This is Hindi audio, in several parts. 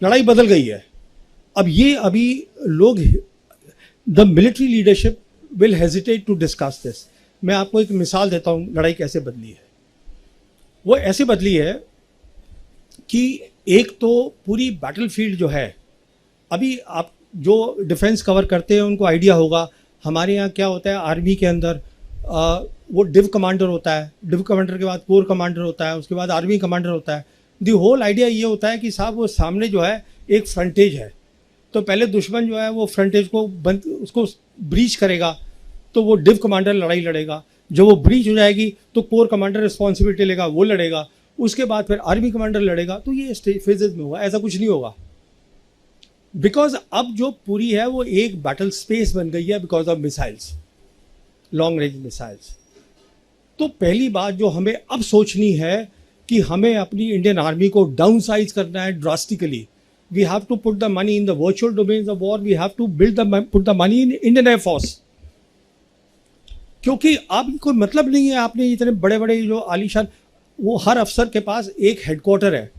लड़ाई बदल गई है। अब ये अभी लोग, the military leadership will hesitate to discuss this. मैं आपको एक मिसाल देता हूँ लड़ाई कैसे बदली है। वो ऐसे बदली है कि एक तो पूरी बैटलफील्ड जो है, अभी आप जो डिफेंस कवर करते हैं उनको आइडिया होगा, हमारे यहाँ क्या होता है आर्मी के अंदर, वो डिव कमांडर होता है, डिव कमांडर के बाद कोर कमांडर होता है, उसके बाद आर्मी कमांडर होता है। दी होल आइडिया ये होता है कि साहब वो सामने जो है एक फ्रंटेज है, तो पहले दुश्मन जो है वो फ्रंटेज को बंद, उसको ब्रीच करेगा, तो वो डिव कमांडर लड़ाई लड़ेगा। जब वो ब्रीच हो जाएगी तो कोर कमांडर रिस्पॉन्सिबिलिटी लेगा, वो लड़ेगा, उसके बाद फिर आर्मी कमांडर लड़ेगा। तो ये फेजेस में होगा, ऐसा कुछ नहीं होगा। बिकॉज अब जो पूरी है वो एक बैटल स्पेस बन गई है because of missiles, long range missiles. तो पहली बात जो हमें अब सोचनी है कि हमें अपनी इंडियन आर्मी को डाउन साइज करना है drastically. We have to put the money in the virtual domains of war, we have to put the money in Indian air force. क्योंकि अब कोई मतलब नहीं है आपने इतने बड़े बड़े जो आलीशान, वो हर अफसर के पास एक हेडक्वार्टर है।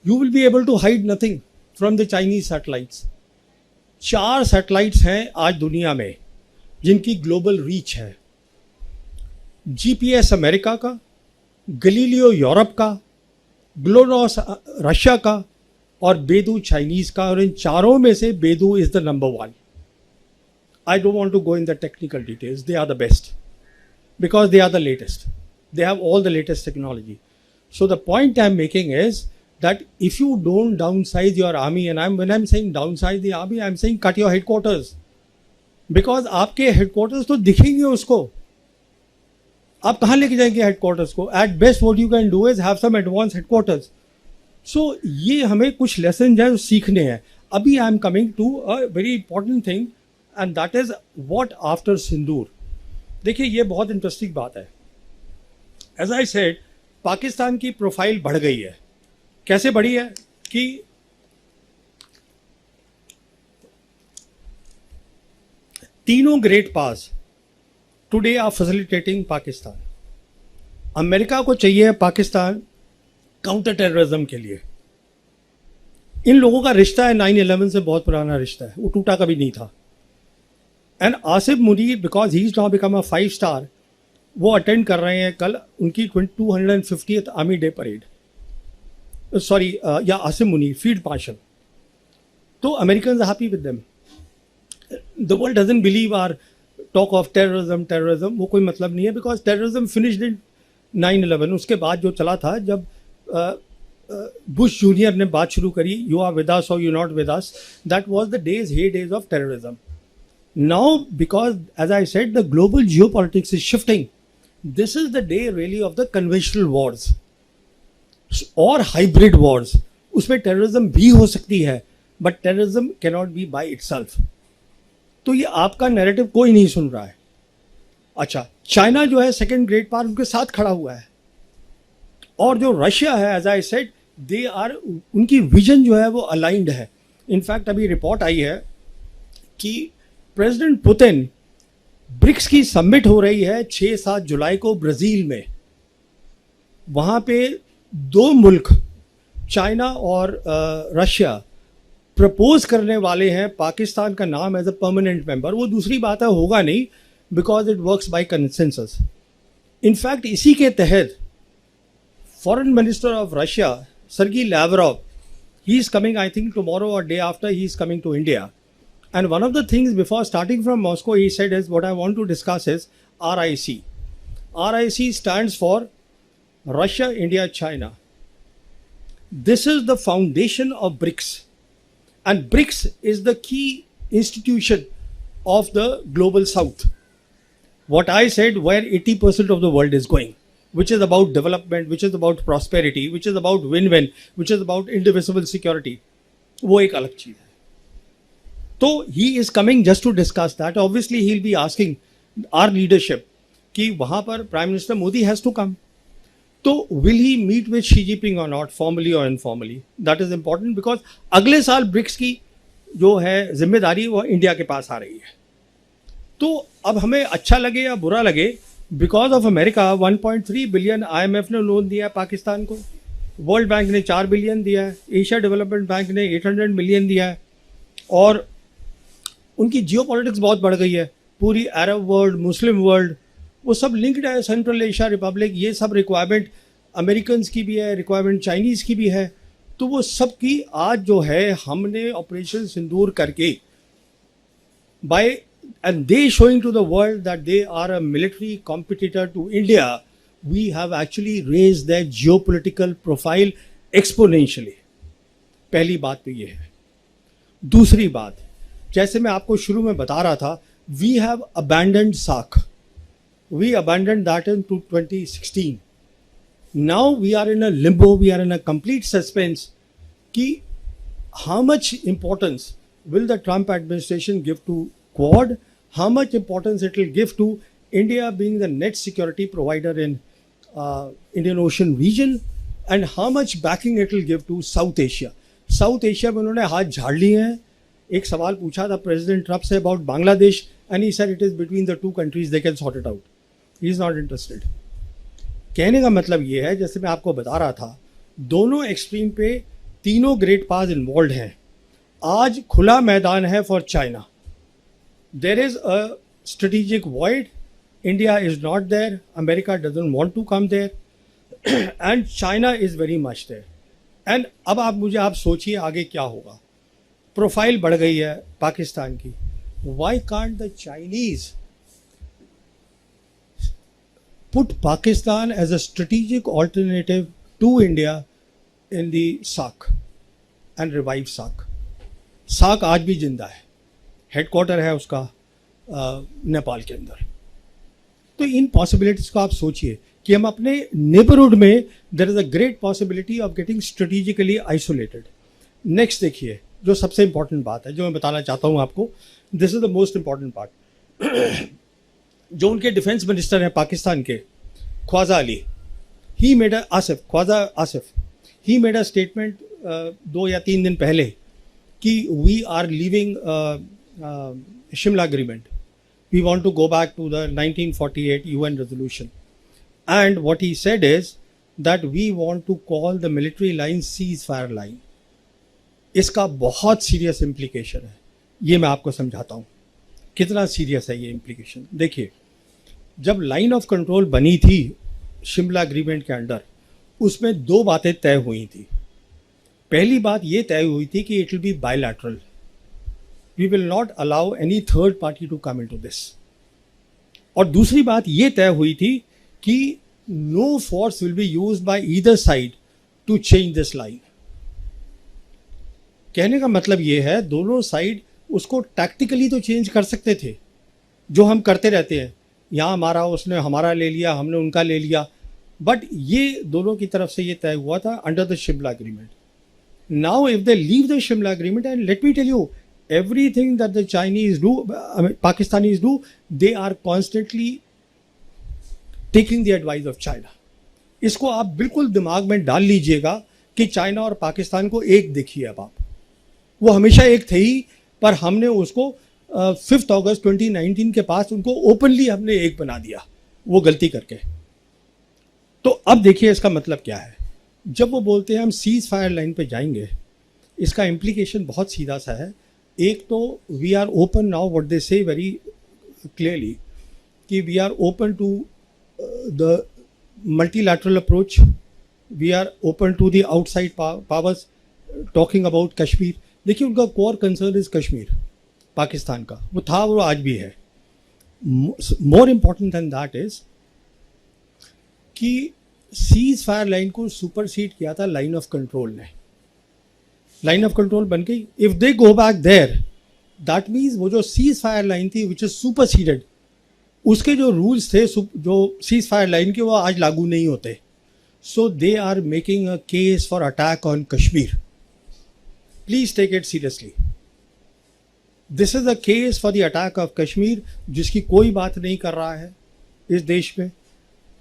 You will be able to hide nothing from the Chinese satellites. 4 satellites हैं आज दुनिया में जिनकी ग्लोबल रीच है। जीपीएस अमेरिका का, गलीलियो यूरोप का, ग्लोनॉस रशिया का और बेदू चाइनीज का। और इन चारों में से बेदू is the number 1। I don't want to go in the technical details. They are the best because they are the latest. They have all the latest technology. So the point I'm making is that if you don't downsize your army, and when I'm saying downsize the army, I'm saying cut your headquarters, because आपके headquarters तो दिखेंगे उसको, आप कहाँ लेके जाएंगे headquarters को? At best what you can do is have some advanced headquarters. So ये हमें कुछ lessons हैं जो सीखने हैं। अभी I'm coming to a very important thing, and that is what after सिंदूर। देखिए ये बहुत इंटरेस्टिंग बात है। एज आई सेड, पाकिस्तान की प्रोफाइल बढ़ गई है। कैसे बढ़ी है कि तीनों great powers today are facilitating Pakistan. America को चाहिए पाकिस्तान काउंटर टेररिज्म के लिए। इन लोगों का रिश्ता है 9/11 से बहुत पुराना रिश्ता है, वो टूटा कभी नहीं था। And Asif Munir, because he is now become a 5 star, वो अटेंड कर रहे हैं कल उनकी 250th army day parade. Sorry, या आसिफ मुनीर फील्ड मार्शल। तो American happy with them. The world doesn't believe are talk of terrorism, वो कोई मतलब नहीं है, बिकॉज टेररिज्म फिनिश्ड इन 9/11। उसके बाद जो चला था, जब बुश जूनियर ने बात शुरू करी, यू आर विद अस और you not with us, that was the days of terrorism. Now, because as I said, the global geopolitics is shifting. This is the day really of the conventional wars or hybrid wars. उसमें terrorism भी हो सकती है, but terrorism cannot be by itself. तो ये आपका narrative कोई नहीं सुन रहा है। अच्छा, चाइना जो है सेकेंड ग्रेट पावर, उनके साथ खड़ा हुआ है। और जो रशिया है, as I said, they are, उनकी विजन जो है वो अलाइंड है। इनफैक्ट अभी रिपोर्ट आई है कि प्रेसिडेंट पुतिन, ब्रिक्स की समिट हो रही है 6-7 जुलाई को ब्राज़ील में। वहाँ पे 2 मुल्क, चाइना और रशिया, प्रपोज करने वाले हैं पाकिस्तान का नाम एज अ परमानेंट मेंबर। वो दूसरी बात है, होगा नहीं, because it works by consensus. In fact इसी के तहत foreign minister of Russia Sergey Lavrov, he is coming, I think tomorrow और day after he is coming to India. And one of the things before starting from Moscow, he said is, what I want to discuss is RIC. RIC stands for Russia, India, China. This is the foundation of BRICS. And BRICS is the key institution of the global south. What I said, where 80% of the world is going, which is about development, which is about prosperity, which is about win-win, which is about indivisible security. वो एक अलग चीज़ है। तो he is coming just to discuss that. Obviously he'll be asking our leadership कि वहाँ पर Prime Minister Modi has to come. तो will he meet with Xi Jinping or not, formally or informally? That is important because अगले साल ब्रिक्स की जो है जिम्मेदारी वो इंडिया के पास आ रही है। तो अब हमें अच्छा लगे या बुरा लगे, because of America 1.3 billion IMF ने लोन दिया पाकिस्तान को। वर्ल्ड बैंक ने 4 बिलियन दिया है, एशिया डेवलपमेंट बैंक ने 800 मिलियन दिया है, और उनकी जियो पॉलिटिक्स बहुत बढ़ गई है। पूरी अरब वर्ल्ड, मुस्लिम वर्ल्ड, वो सब लिंक्ड है। सेंट्रल एशिया रिपब्लिक, ये सब रिक्वायरमेंट अमेरिकन की भी है, रिक्वायरमेंट चाइनीज़ की भी है। तो वो सब की आज जो है हमने ऑपरेशन सिंदूर करके bye and they showing to the world that they are a military competitor to India, we have actually raised their geopolitical profile exponentially. पहली बात तो ये है। दूसरी बात, जैसे मैं आपको शुरू में बता रहा था, we have abandoned SAARC. We abandoned that in 2016. Now we are in a limbo, we are in a complete suspense कि how much importance will the Trump administration give to Quad, how much importance it will give to India being the net security provider in Indian Ocean region, and how much backing it will give to South Asia. South Asia में उन्होंने हाथ झाड़ लिए हैं। एक सवाल पूछा था president Trump say about Bangladesh, and he said it is between the two countries, they can sort it out, he is not interested. कहने का मतलब ये है, जैसे मैं आपको बता रहा था, दोनों एक्सट्रीम पे तीनों ग्रेट पावर्स इन्वॉल्व हैं। आज खुला मैदान है for China. There is a strategic void. India is not there. America doesn't want to come there. And China is very much there. And अब आप सोचिए आगे क्या होगा। प्रोफाइल बढ़ गई है पाकिस्तान की। Why can't the Chinese put Pakistan as a strategic alternative to India in the SAARC and revive SAARC? SAARC आज भी जिंदा है, हेडक्वार्टर है उसका नेपाल के अंदर। तो इन पॉसिबिलिटीज़ को आप सोचिए कि हम अपने नेबरहुड में, there is a great possibility of getting strategically isolated. Next देखिए, जो सबसे इंपॉर्टेंट बात है जो मैं बताना चाहता हूँ आपको, this is the most important part. जो उनके डिफेंस मिनिस्टर हैं पाकिस्तान के, Khawaja Ali, he made Khawaja Asif, he made a statement 2 या 3 दिन पहले कि we are leaving Shimla agreement. We want to go back to the 1948 UN resolution. And what he said is that we want to call the military line ceasefire line. इसका बहुत सीरियस इम्प्लीकेशन है, ये मैं आपको समझाता हूँ कितना सीरियस है ये इम्प्लीकेशन। देखिए, जब लाइन ऑफ कंट्रोल बनी थी शिमला एग्रीमेंट के अंडर, उसमें 2 बातें तय हुई थी। पहली बात ये तय हुई थी कि it will be bilateral, we will not allow any third party to come into this. और दूसरी बात ये तय हुई थी कि no force will be used by either side to change this line. कहने का मतलब ये है, दोनों साइड उसको टैक्टिकली तो चेंज कर सकते थे, जो हम करते रहते हैं, यहाँ मारा, उसने हमारा ले लिया, हमने उनका ले लिया, बट ये दोनों की तरफ से ये तय हुआ था under the Shimla agreement. Now if they leave the Shimla agreement, and let me tell you, everything that the Chinese do, Pakistanis do, they are constantly taking the advice of China. इसको आप बिल्कुल दिमाग में डाल लीजिएगा कि चाइना और पाकिस्तान को एक देखिए। अब आप, वो हमेशा एक थे ही, पर हमने उसको 5 अगस्त 2019 के पास उनको ओपनली हमने एक बना दिया, वो गलती करके। तो अब देखिए इसका मतलब क्या है। जब वो बोलते हैं हम सीज फायर लाइन पे जाएंगे, इसका इम्प्लीकेशन बहुत सीधा सा है। एक तो we are open now, what they say very clearly कि we are open to the multilateral approach, we are open to the outside powers talking about Kashmir. देखिए, उनका core concern is Kashmir, Pakistan का, वो था, वो आज भी है। More important than that is कि सीज फायर लाइन को सुपरसीड किया था लाइन ऑफ कंट्रोल ने। लाइन ऑफ कंट्रोल बन गई। If they go back there, that means वो जो सीज फायर लाइन थी विच इज सुपरसीडेड, उसके जो रूल्स थे जो सीज फायर लाइन के, वो आज लागू नहीं होते। So they are making a case for attack on Kashmir. Please take it seriously. This is a case for the attack of Kashmir, जिसकी कोई बात नहीं कर रहा है इस देश में,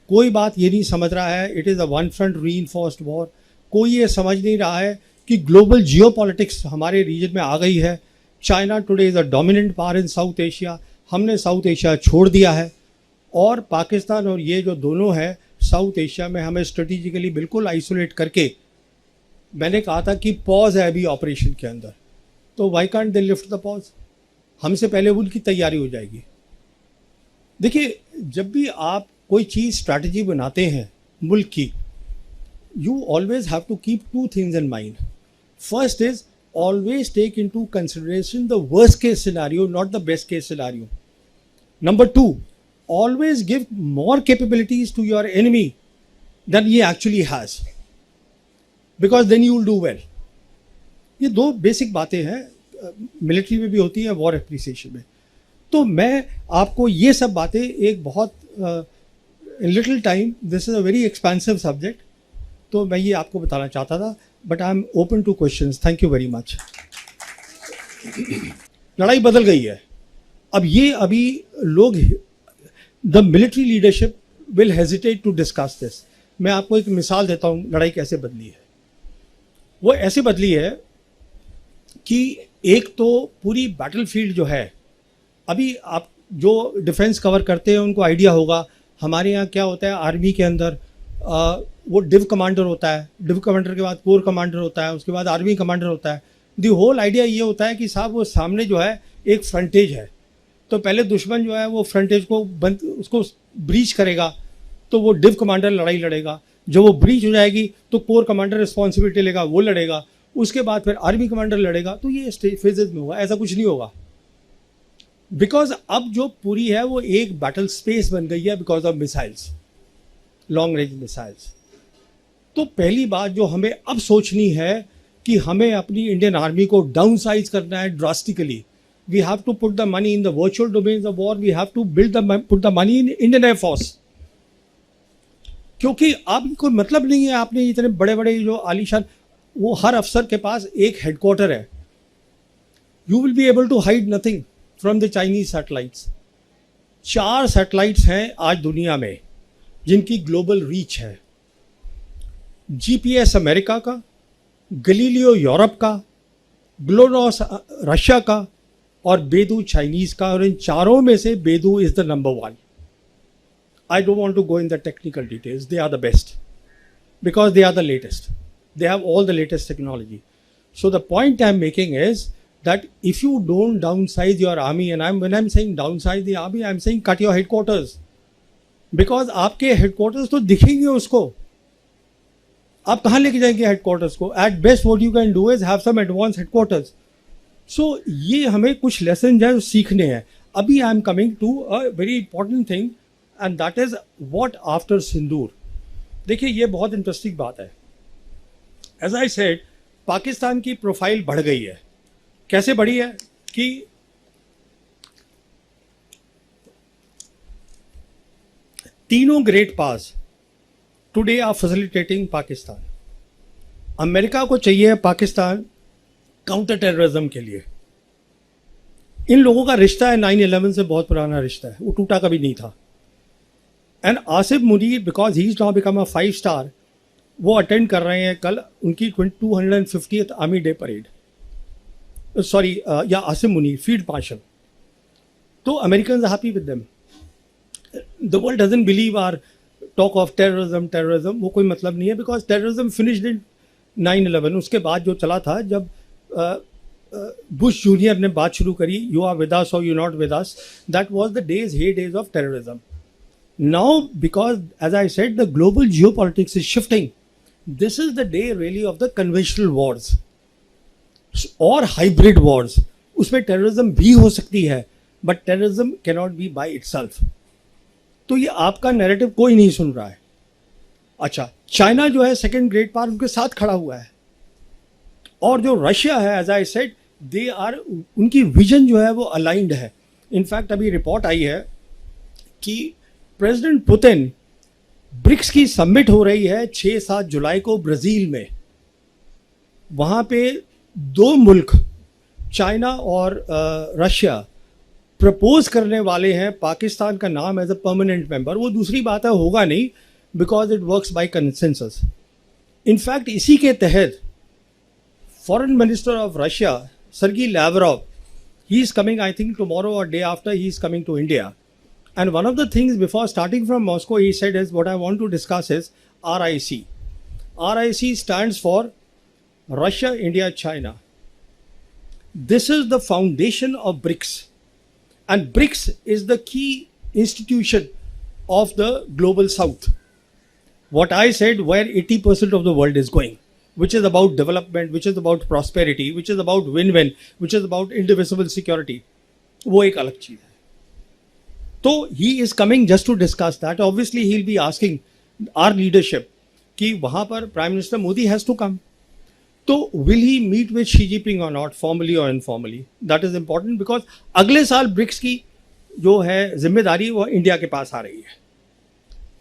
कोई बात ये नहीं समझ रहा है। It is a one front reinforced war. कोई ये समझ नहीं रहा है कि ग्लोबल जियोपॉलिटिक्स हमारे रीजन में आ गई है। China today is a dominant power in south Asia. हमने साउथ एशिया छोड़ दिया है, और पाकिस्तान और ये जो दोनों है साउथ एशिया में हमें स्ट्रेटेजिकली बिल्कुल आइसोलेट करके मैंने कहा था कि पॉज है अभी ऑपरेशन के अंदर, तो why can't they lift the pause, हमसे पहले उनकी तैयारी हो जाएगी। देखिए, जब भी आप कोई चीज़ स्ट्रैटेजी बनाते हैं मुल्क की, you always have to keep two things in mind. First is always take into consideration the worst case scenario, not the best case scenario. Number two, always give more capabilities to your enemy than he actually has, because then you will do well. ये दो बेसिक बातें हैं, मिलिट्री में भी होती हैं, वॉर एप्रिसिएशन में। तो मैं आपको ये सब बातें एक बहुत in little time, this is a very expensive subject, तो मैं ये आपको बताना चाहता था, but I am open to questions. Thank you very much. लड़ाई बदल गई है अब, ये अभी लोग, the military leadership will hesitate to discuss this. मैं आपको एक मिसाल देता हूँ लड़ाई कैसे बदली है। वो ऐसे बदली है कि एक तो पूरी बैटलफील्ड जो है, अभी आप जो डिफेंस कवर करते हैं उनको आइडिया होगा, हमारे यहाँ क्या होता है आर्मी के अंदर, वो डिव कमांडर होता है, डिव कमांडर के बाद कोर कमांडर होता है, उसके बाद आर्मी कमांडर होता है। दी होल आइडिया ये होता है कि साहब वो सामने जो है एक फ्रंटेज है, तो पहले दुश्मन जो है वो फ्रंटेज को बंद, उसको ब्रीच करेगा, तो वो डिव कमांडर लड़ाई लड़ेगा। जब वो ब्रीच हो जाएगी तो कोर कमांडर रिस्पॉन्सिबिलिटी लेगा, वो लड़ेगा, उसके बाद फिर आर्मी कमांडर लड़ेगा। तो ये फेजेज में होगा, ऐसा कुछ नहीं होगा, बिकॉज अब जो पूरी है वो एक बैटल स्पेस बन गई है because of missiles, long range missiles. तो पहली बात जो हमें अब सोचनी है कि हमें अपनी इंडियन आर्मी को डाउन साइज करना है drastically. We have to put the money in the virtual domains of war, we have to put the money in Indian air force, क्योंकि अब कोई मतलब नहीं है आपने इतने बड़े बड़े जो आलीशान, वो हर अफसर के पास एक हेडक्वार्टर है। You will be able to hide nothing from the Chinese satellites. 4 satellites हैं आज दुनिया में जिनकी ग्लोबल रीच है। जीपीएस अमेरिका का, गलीलियो यूरोप का, ग्लोनॉस रशिया का और बेदू चाइनीज का, और इन चारों में से बेदू is the number 1। I don't want to go in the technical details. They are the best because they are the latest. They have all the latest technology. So the point I'm making is that if you don't downsize your army, and when I'm saying downsize the army, I'm saying cut your headquarters, because आपके headquarters तो दिखेंगे उसको, आप कहाँ लेके जाएंगे headquarters को? At best what you can do is have some advanced headquarters. So ये हमें कुछ lessons हैं जो सीखने हैं। अभी I'm coming to a very important thing, and that is what after सिंदूर। देखिए ये बहुत इंटरेस्टिंग बात है। एज आई सेड, पाकिस्तान की प्रोफाइल बढ़ गई है। कैसे बढ़ी है कि तीनों great powers today are facilitating Pakistan. America को चाहिए पाकिस्तान काउंटर टेररिज्म के लिए। इन लोगों का रिश्ता है 9/11 से, बहुत पुराना रिश्ता है, वो टूटा कभी नहीं था। And Asif Munir, because he is now become a 5 star, वो अटेंड कर रहे हैं कल उनकी 250th army day parade. Sorry, या आसिफ मुनीर फील्ड मार्शल। तो American are happy with them. The world doesn't believe are talk of terrorism, वो कोई मतलब नहीं है, बिकॉज टेररिज्म फिनिश्ड इन 9/11। उसके बाद जो चला था, जब बुश जूनियर ने बात शुरू करी, यू आर विद अस और you not with us, that was the days of terrorism. Now, because as I said, the global geopolitics is shifting. This is the day really of the conventional wars or hybrid wars. उसमें terrorism भी हो सकती है, but terrorism cannot be by itself. तो ये आपका नैरेटिव कोई नहीं सुन रहा है। अच्छा, चाइना जो है सेकेंड ग्रेट पावर, उनके साथ खड़ा हुआ है, और जो रशिया है, as I said, they are, उनकी विजन जो है वो अलाइंड है। इनफैक्ट अभी रिपोर्ट आई है कि प्रेसिडेंट पुतिन, ब्रिक्स की समिट हो रही है 6-7 जुलाई को ब्राज़ील में। वहाँ पे 2 मुल्क, चाइना और रशिया, प्रपोज करने वाले हैं पाकिस्तान का नाम एज अ परमानेंट मेंबर। वो दूसरी बात है, होगा नहीं, because it works by consensus. In fact इसी के तहत foreign minister of Russia Sergey Lavrov, he is coming, I think tomorrow और day after, he is coming to India. And one of the things before starting from Moscow, he said is, what I want to discuss is RIC. RIC stands for Russia, India, China. This is the foundation of BRICS. And BRICS is the key institution of the global south. What I said, where 80% of the world is going, which is about development, which is about prosperity, which is about win-win, which is about indivisible security, वो एक अलग चीज है. तो he is coming just to discuss that. Obviously, he'll be asking our leadership कि वहां पर Prime Minister Modi has to come. तो will he meet with Xi Jinping or not, formally or informally? That is important because अगले साल ब्रिक्स की जो है जिम्मेदारी वो इंडिया के पास आ रही है.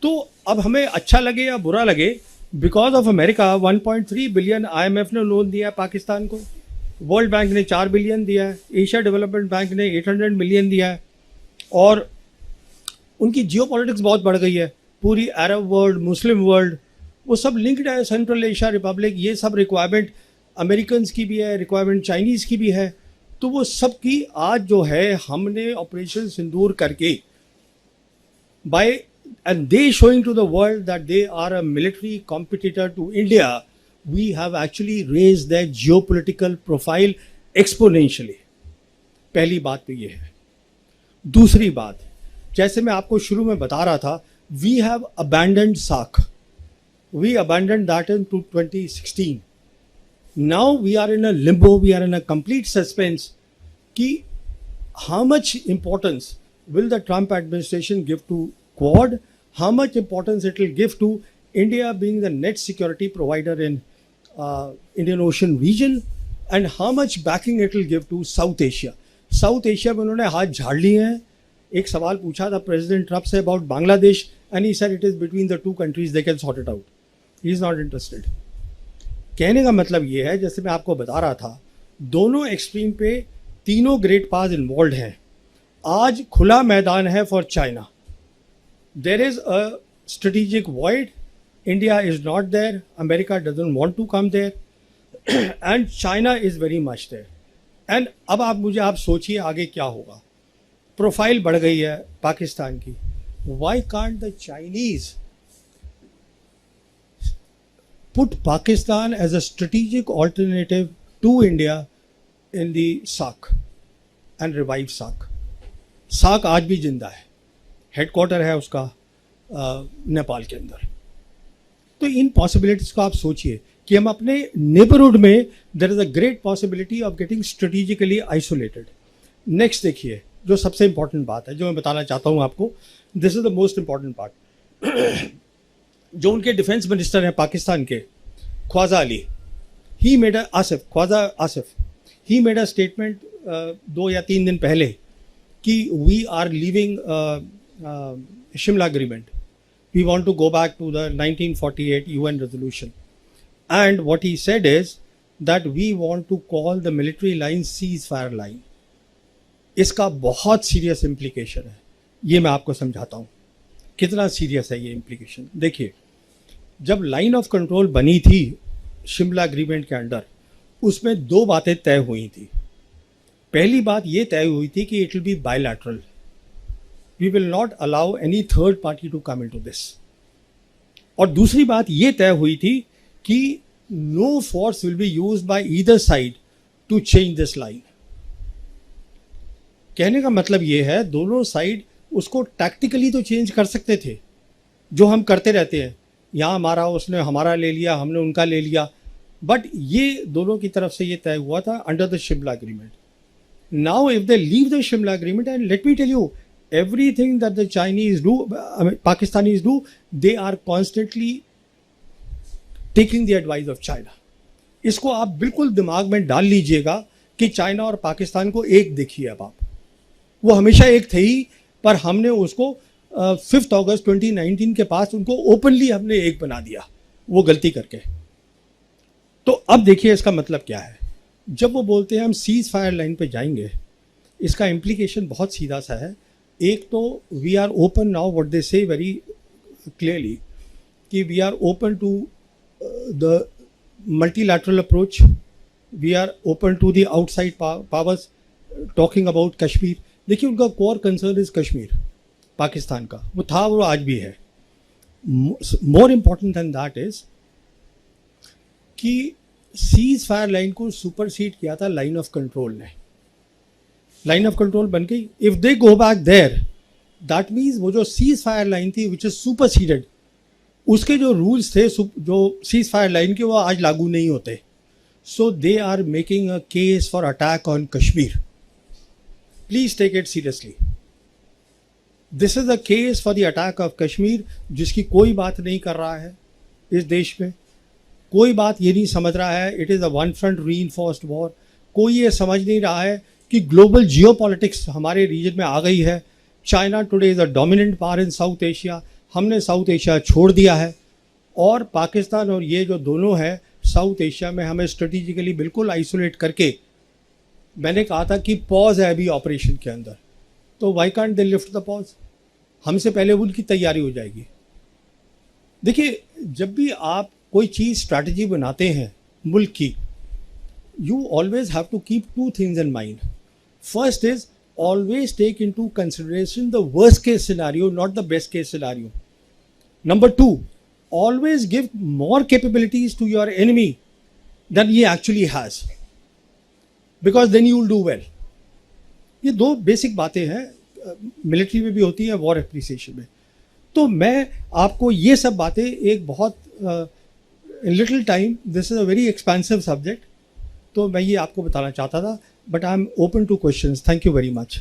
तो अब हमें अच्छा लगे या बुरा लगे, because of America 1.3 billion IMF ने लोन दिया है पाकिस्तान को, वर्ल्ड बैंक ने 4 बिलियन दिया है, एशिया डेवलपमेंट बैंक ने 800 मिलियन दिया है, और उनकी जियोपॉलिटिक्स बहुत बढ़ गई है. पूरी अरब वर्ल्ड, मुस्लिम वर्ल्ड, वो सब लिंक्ड है. सेंट्रल एशिया रिपब्लिक, ये सब रिक्वायरमेंट अमेरिकन की भी है, रिक्वायरमेंट चाइनीज़ की भी है. तो वो सब की आज जो है हमने ऑपरेशन सिंदूर करके bye and they showing to the world that they are a military competitor to India, we have actually raised their geopolitical profile exponentially. पहली बात तो ये है. दूसरी बात, जैसे मैं आपको शुरू में बता रहा था, we have abandoned SAARC. We abandoned that in 2016. Now we are in a limbo, we are in a complete suspense कि how much importance will the Trump administration give to Quad, how much importance it will give to India being the net security provider in Indian Ocean region, and how much backing it will give to South Asia. South Asia में उन्होंने हाथ झाड़ लिए हैं. एक सवाल पूछा था president Trump say about Bangladesh, and he said it is between the two countries, they can sort it out. He is not interested. कहने का मतलब ये है, जैसे मैं आपको बता रहा था, दोनों एक्सट्रीम पे तीनों ग्रेट पावर्स इन्वॉल्व हैं. आज खुला मैदान है for China. There is a strategic void. India is not there, America doesn't want to come there, and China is very much there. And अब आप सोचिए आगे क्या होगा. प्रोफाइल बढ़ गई है पाकिस्तान की. Why can't the Chinese put Pakistan as a strategic alternative to India in the SAARC and revive SAARC. SAARC आज भी जिंदा है, हेडक्वार्टर है उसका नेपाल के अंदर. तो इन पॉसिबिलिटीज को आप सोचिए कि हम अपने नेबरहुड में there is a great possibility of getting strategically isolated. Next देखिए, जो सबसे इंपॉर्टेंट बात है जो मैं बताना चाहता हूँ आपको, this is the most important part. जो उनके डिफेंस मिनिस्टर हैं पाकिस्तान के, Khawaja Ali, he made Khawaja Asif, he made a statement 2 या 3 दिन पहले कि we are leaving Shimla agreement, we want to go back to the 1948 UN resolution, and what he said is that we want to call the military line ceasefire line. इसका बहुत सीरियस इम्प्लीकेशन है, ये मैं आपको समझाता हूँ कितना सीरियस है ये इम्प्लीकेशन. देखिए, जब लाइन ऑफ कंट्रोल बनी थी शिमला एग्रीमेंट के अंडर, उसमें 2 बातें तय हुई थी. पहली बात ये तय हुई थी कि it will be bilateral, we will not allow any third party to come into this. और दूसरी बात ये तय हुई थी कि no force will be used by either side to change this line. कहने का मतलब ये है, दोनों साइड उसको टैक्टिकली तो चेंज कर सकते थे, जो हम करते रहते हैं, यहाँ हमारा, उसने हमारा ले लिया, हमने उनका ले लिया, बट ये दोनों की तरफ से ये तय हुआ था under the Shimla agreement. Now if they leave the Shimla agreement, and let me tell you, everything that the Chinese do, Pakistanis do, they are constantly taking the advice of China. इसको आप बिल्कुल दिमाग में डाल लीजिएगा कि चाइना और पाकिस्तान को एक देखिए. अब आप, वो हमेशा एक थे ही, पर हमने उसको 5 अगस्त 2019 के पास उनको ओपनली हमने एक बना दिया, वो गलती करके. तो अब देखिए इसका मतलब क्या है. जब वो बोलते हैं हम सीज फायर लाइन पे जाएंगे, इसका इम्प्लीकेशन बहुत सीधा सा है. एक तो we are open now, what they say very clearly कि we are open to the multilateral approach, we are open to the outside powers talking about Kashmir. देखिए, उनका core concern is Kashmir, Pakistan का. वो था, वो आज भी है. More important than that is कि सीज फायर लाइन को सुपरसीड किया था लाइन ऑफ कंट्रोल ने। लाइन ऑफ कंट्रोल बन गई। If they go back there, that means वो जो सीज फायर लाइन थी विच इज सुपरसीडेड, उसके जो रूल्स थे जो सीज फायर लाइन के, वो आज लागू नहीं होते। So they are making a case for attack on Kashmir. Please take it seriously. This is a case for the attack of Kashmir, जिसकी कोई बात नहीं कर रहा है इस देश में। कोई बात ये नहीं समझ रहा है it is a one front reinforced war. कोई ये समझ नहीं रहा है कि ग्लोबल जियोपॉलिटिक्स हमारे रीजन में आ गई है। China today is a dominant power in south Asia. हमने साउथ एशिया छोड़ दिया है, और पाकिस्तान और ये जो दोनों है साउथ एशिया में हमें स्ट्रेटेजिकली बिल्कुल आइसोलेट करके, मैंने कहा था कि पॉज है अभी ऑपरेशन के अंदर, तो why can't they lift the pause? हमसे पहले उनकी तैयारी हो जाएगी। देखिए, जब भी आप कोई चीज़ स्ट्रैटेजी बनाते हैं मुल्क की, you always have to keep two things in mind. First is always take into consideration the worst case scenario, not the best case scenario. Number two, always give more capabilities to your enemy than he actually has, because then you will do well. ये दो बेसिक बातें हैं, मिलिट्री में भी होती हैं, वॉर एप्रिसिएशन में। तो मैं आपको ये सब बातें एक बहुत little time, this is a very expensive subject, तो मैं ये आपको बताना चाहता था, but I am open to questions. Thank you very much.